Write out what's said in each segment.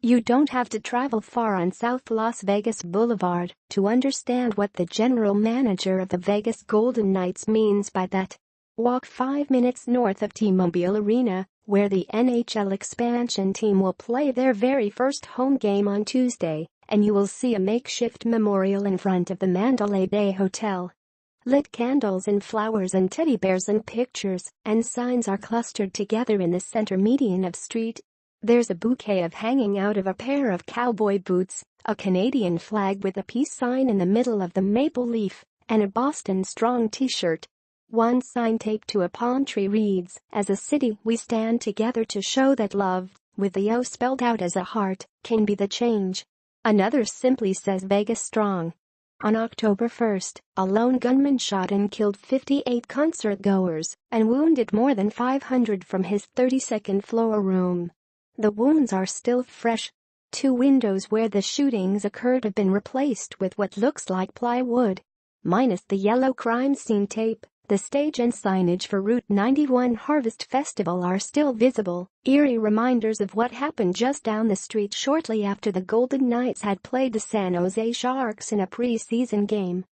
You don't have to travel far on South Las Vegas Boulevard to understand what the general manager of the Vegas Golden Knights means by that. Walk 5 minutes north of T-Mobile Arena, where the NHL expansion team will play their very first home game on Tuesday, and you will see a makeshift memorial in front of the Mandalay Bay Hotel. Lit candles and flowers and teddy bears and pictures and signs are clustered together in the center median of street. There's a bouquet of hanging out of a pair of cowboy boots, a Canadian flag with a peace sign in the middle of the maple leaf, and a Boston Strong t-shirt. One sign taped to a palm tree reads, "As a city we stand together to show that love, with the O spelled out as a heart, can be the change." Another simply says Vegas Strong. On October 1st, a lone gunman shot and killed 58 concert-goers and wounded more than 500 from his 32nd floor room. The wounds are still fresh. 2 windows where the shootings occurred have been replaced with what looks like plywood. Minus the yellow crime scene tape, the stage and signage for Route 91 Harvest Festival are still visible, eerie reminders of what happened just down the street shortly after the Golden Knights had played the San Jose Sharks in a preseason game.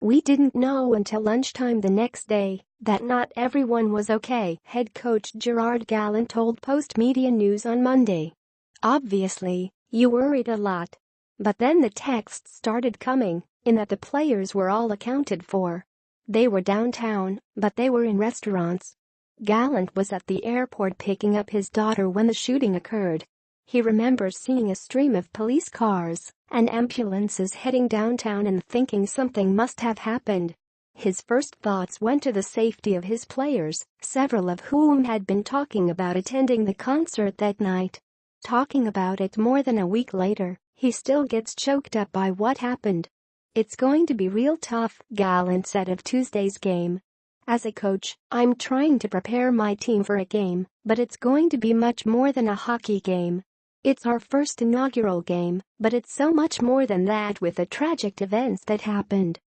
"We didn't know until lunchtime the next day that not everyone was okay," head coach Gerard Gallant told Post Media News on Monday. "Obviously, you worried a lot. But then the texts started coming, in that the players were all accounted for. They were downtown, but they were in restaurants." Gallant was at the airport picking up his daughter when the shooting occurred. He remembers seeing a stream of police cars and ambulances heading downtown and thinking something must have happened. His first thoughts went to the safety of his players, several of whom had been talking about attending the concert that night. Talking about it more than a week later, he still gets choked up by what happened. "It's going to be real tough," Gallant said of Tuesday's game. "As a coach, I'm trying to prepare my team for a game, but it's going to be much more than a hockey game. It's our first inaugural game, but it's so much more than that with the tragic events that happened."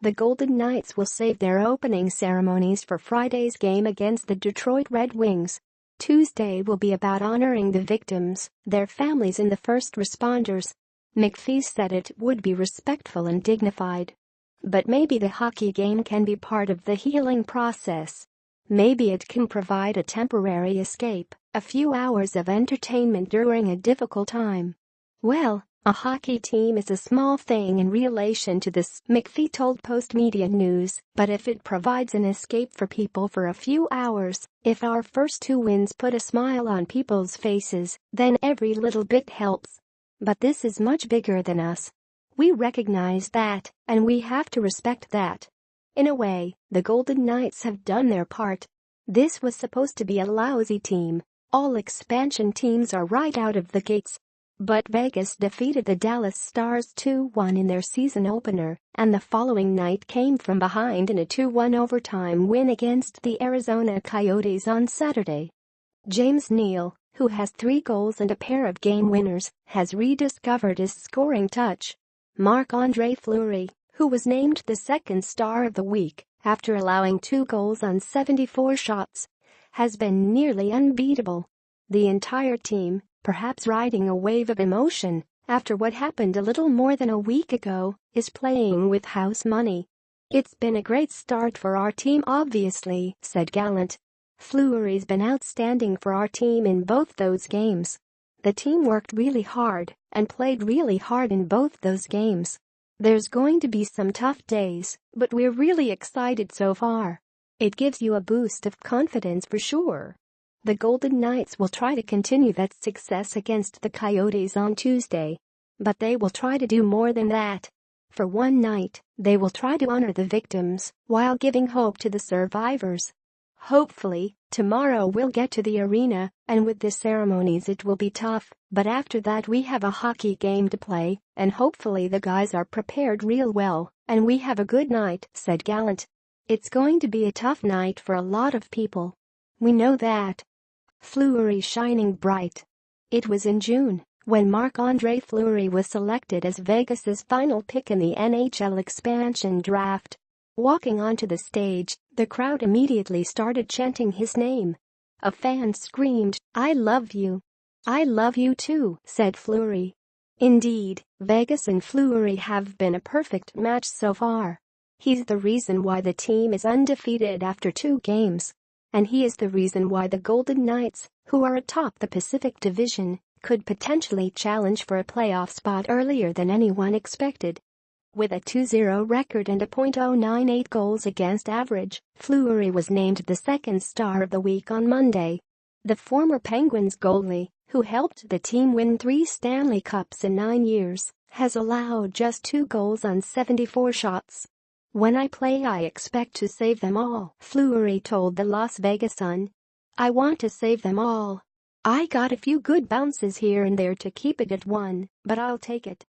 The Golden Knights will save their opening ceremonies for Friday's game against the Detroit Red Wings. Tuesday will be about honoring the victims, their families and the first responders. McPhee said it would be respectful and dignified. But maybe the hockey game can be part of the healing process. Maybe it can provide a temporary escape, a few hours of entertainment during a difficult time. "Well, a hockey team is a small thing in relation to this," McPhee told Post Media News, "but if it provides an escape for people for a few hours, if our first 2 wins put a smile on people's faces, then every little bit helps. But this is much bigger than us. We recognize that, and we have to respect that." In a way, the Golden Knights have done their part. This was supposed to be a lousy team. All expansion teams are right out of the gates. But Vegas defeated the Dallas Stars 2-1 in their season opener, and the following night came from behind in a 2-1 overtime win against the Arizona Coyotes on Saturday. James Neal, who has 3 goals and a pair of game winners, has rediscovered his scoring touch. Marc-Andre Fleury, who was named the second star of the week after allowing 2 goals on 74 shots, has been nearly unbeatable. The entire team, perhaps riding a wave of emotion after what happened a little more than a week ago, is playing with house money. "It's been a great start for our team obviously," said Gallant. "Fleury's been outstanding for our team in both those games. The team worked really hard and played really hard in both those games. There's going to be some tough days, but we're really excited so far. It gives you a boost of confidence for sure." The Golden Knights will try to continue that success against the Coyotes on Tuesday. But they will try to do more than that. For one night, they will try to honor the victims while giving hope to the survivors. Hopefully, tomorrow we'll get to the arena, and with the ceremonies it will be tough, but after that we have a hockey game to play, and hopefully the guys are prepared real well, and we have a good night," said Gallant. "It's going to be a tough night for a lot of people. We know that." Fleury shining bright. It was in June when Marc-Andre Fleury was selected as Vegas's final pick in the NHL expansion draft. Walking onto the stage, the crowd immediately started chanting his name. A fan screamed, "I love you." "I love you too," said Fleury. Indeed, Vegas and Fleury have been a perfect match so far. He's the reason why the team is undefeated after 2 games. And he is the reason why the Golden Knights, who are atop the Pacific Division, could potentially challenge for a playoff spot earlier than anyone expected. With a 2-0 record and a .098 goals against average, Fleury was named the second star of the week on Monday. The former Penguins goalie, who helped the team win 3 Stanley Cups in 9 years, has allowed just 2 goals on 74 shots. "When I play, I expect to save them all," Fleury told the Las Vegas Sun. "I want to save them all. I got a few good bounces here and there to keep it at 1, but I'll take it."